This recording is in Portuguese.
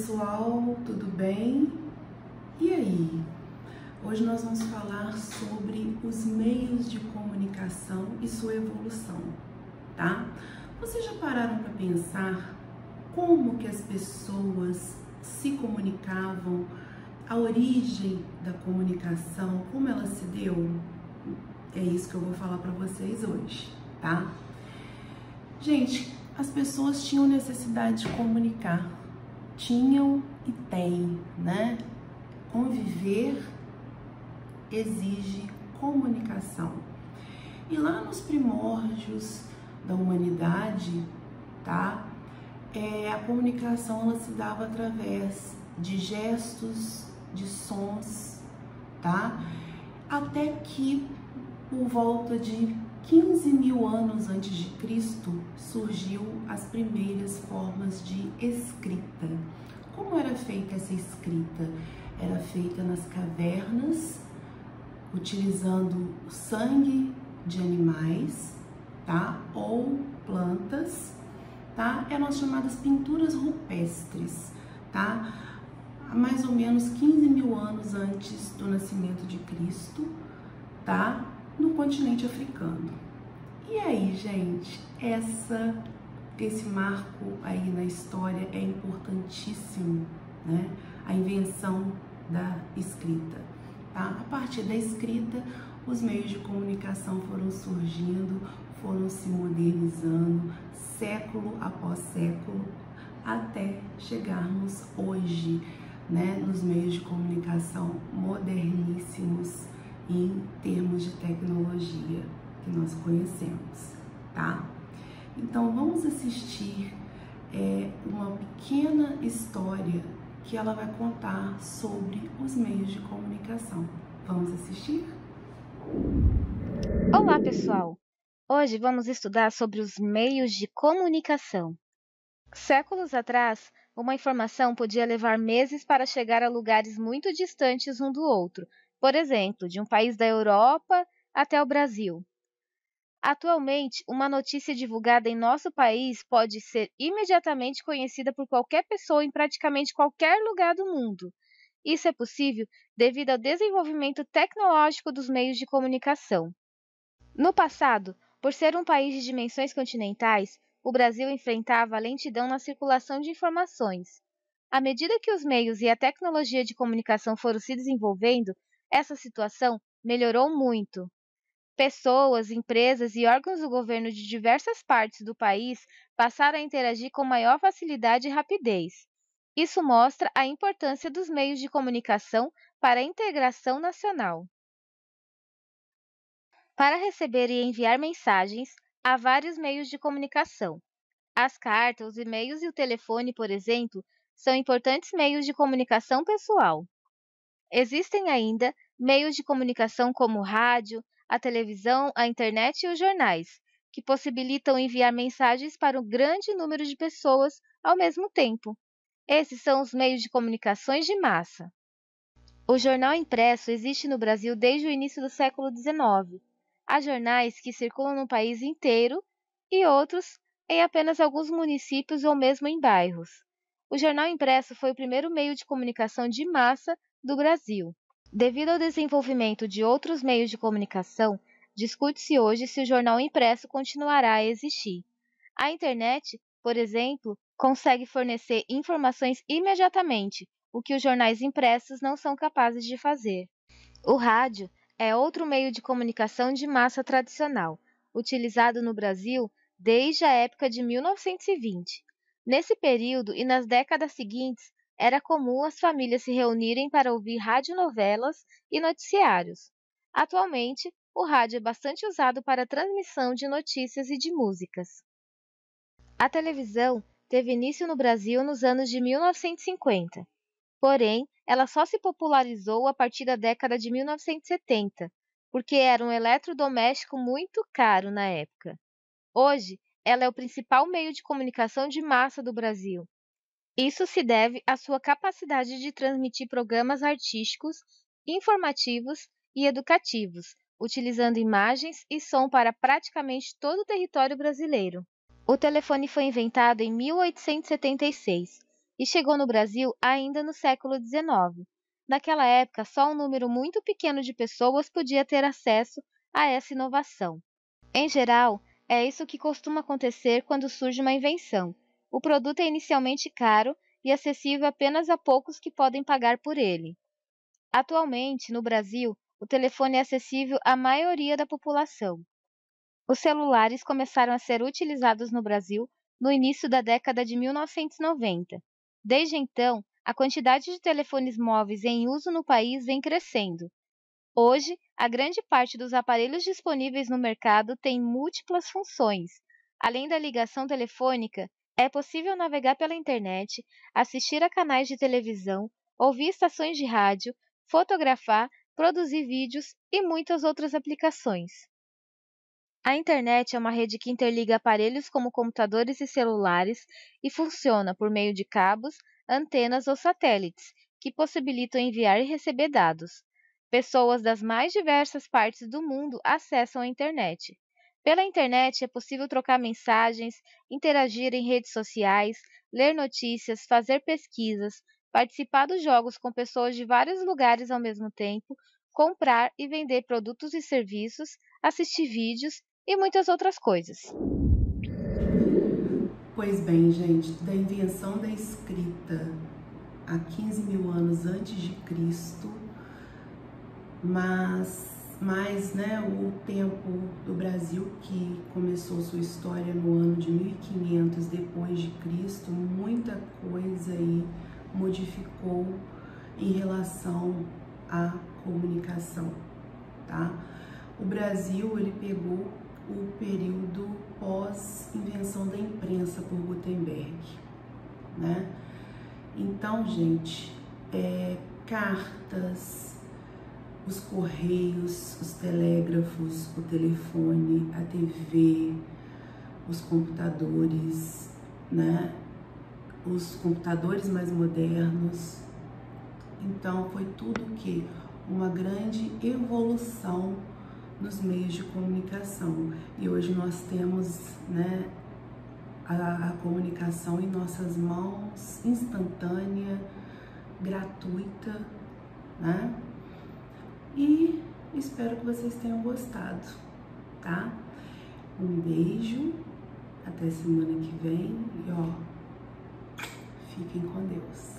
pessoal, tudo bem? E aí? Hoje nós vamos falar sobre os meios de comunicação e sua evolução, tá? Vocês já pararam para pensar como que as pessoas se comunicavam, a origem da comunicação, como ela se deu? É isso que eu vou falar para vocês hoje, tá? Gente, as pessoas tinham necessidade de comunicar, tinham e têm, né? Conviver exige comunicação. E lá nos primórdios da humanidade, tá? A comunicação ela se dava através de gestos, de sons, tá? Até que por volta de 15 mil anos antes de Cristo surgiu as primeiras formas de escrita. Como era feita essa escrita? Era feita nas cavernas, utilizando sangue de animais, tá? Ou plantas, tá? Eram as chamadas pinturas rupestres, tá? Há mais ou menos 15 mil anos antes do nascimento de Cristo, tá? No continente africano. E aí, gente, esse marco aí na história é importantíssimo, né? A invenção da escrita, tá? A partir da escrita, os meios de comunicação foram surgindo, foram se modernizando, século após século, até chegarmos hoje, né? Nos meios de comunicação moderníssimos em termos de tecnologia que nós conhecemos, tá? Então vamos assistir uma pequena história que ela vai contar sobre os meios de comunicação. Vamos assistir? Olá, pessoal! Hoje vamos estudar sobre os meios de comunicação. Séculos atrás, uma informação podia levar meses para chegar a lugares muito distantes um do outro, por exemplo, de um país da Europa até o Brasil. Atualmente, uma notícia divulgada em nosso país pode ser imediatamente conhecida por qualquer pessoa em praticamente qualquer lugar do mundo. Isso é possível devido ao desenvolvimento tecnológico dos meios de comunicação. No passado, por ser um país de dimensões continentais, o Brasil enfrentava a lentidão na circulação de informações. À medida que os meios e a tecnologia de comunicação foram se desenvolvendo, essa situação melhorou muito. Pessoas, empresas e órgãos do governo de diversas partes do país passaram a interagir com maior facilidade e rapidez. Isso mostra a importância dos meios de comunicação para a integração nacional. Para receber e enviar mensagens, há vários meios de comunicação. As cartas, os e-mails e o telefone, por exemplo, são importantes meios de comunicação pessoal. Existem ainda meios de comunicação como o rádio, a televisão, a internet e os jornais, que possibilitam enviar mensagens para um grande número de pessoas ao mesmo tempo. Esses são os meios de comunicações de massa. O jornal impresso existe no Brasil desde o início do século XIX. Há jornais que circulam no país inteiro e outros em apenas alguns municípios ou mesmo em bairros. O jornal impresso foi o primeiro meio de comunicação de massa do Brasil. Devido ao desenvolvimento de outros meios de comunicação, discute-se hoje se o jornal impresso continuará a existir. A internet, por exemplo, consegue fornecer informações imediatamente, o que os jornais impressos não são capazes de fazer. O rádio é outro meio de comunicação de massa tradicional, utilizado no Brasil desde a época de 1920. Nesse período e nas décadas seguintes, era comum as famílias se reunirem para ouvir radionovelas e noticiários. Atualmente, o rádio é bastante usado para a transmissão de notícias e de músicas. A televisão teve início no Brasil nos anos de 1950. Porém, ela só se popularizou a partir da década de 1970, porque era um eletrodoméstico muito caro na época. Hoje, ela é o principal meio de comunicação de massa do Brasil. Isso se deve à sua capacidade de transmitir programas artísticos, informativos e educativos, utilizando imagens e som para praticamente todo o território brasileiro. O telefone foi inventado em 1876 e chegou no Brasil ainda no século XIX. Naquela época, só um número muito pequeno de pessoas podia ter acesso a essa inovação. Em geral, é isso que costuma acontecer quando surge uma invenção. O produto é inicialmente caro e acessível apenas a poucos que podem pagar por ele. Atualmente, no Brasil, o telefone é acessível à maioria da população. Os celulares começaram a ser utilizados no Brasil no início da década de 1990. Desde então, a quantidade de telefones móveis em uso no país vem crescendo. Hoje, a grande parte dos aparelhos disponíveis no mercado tem múltiplas funções. Além da ligação telefônica, é possível navegar pela internet, assistir a canais de televisão, ouvir estações de rádio, fotografar, produzir vídeos e muitas outras aplicações. A internet é uma rede que interliga aparelhos como computadores e celulares e funciona por meio de cabos, antenas ou satélites, que possibilitam enviar e receber dados. Pessoas das mais diversas partes do mundo acessam a internet. Pela internet é possível trocar mensagens, interagir em redes sociais, ler notícias, fazer pesquisas, participar dos jogos com pessoas de vários lugares ao mesmo tempo, comprar e vender produtos e serviços, assistir vídeos e muitas outras coisas. Pois bem, gente, da invenção da escrita há 15 mil anos antes de Cristo, mas o tempo do Brasil, que começou sua história no ano de 1500 depois de Cristo, muita coisa aí modificou em relação à comunicação, tá? O Brasil, ele pegou o período pós-invenção da imprensa por Gutenberg, né? Então, gente, cartas, os correios, os telégrafos, o telefone, a TV, os computadores, né? Os computadores mais modernos. Então, foi tudo que uma grande evolução nos meios de comunicação. E hoje nós temos, né, a comunicação em nossas mãos, instantânea, gratuita, né? E espero que vocês tenham gostado, tá? Um beijo, até semana que vem e fiquem com Deus.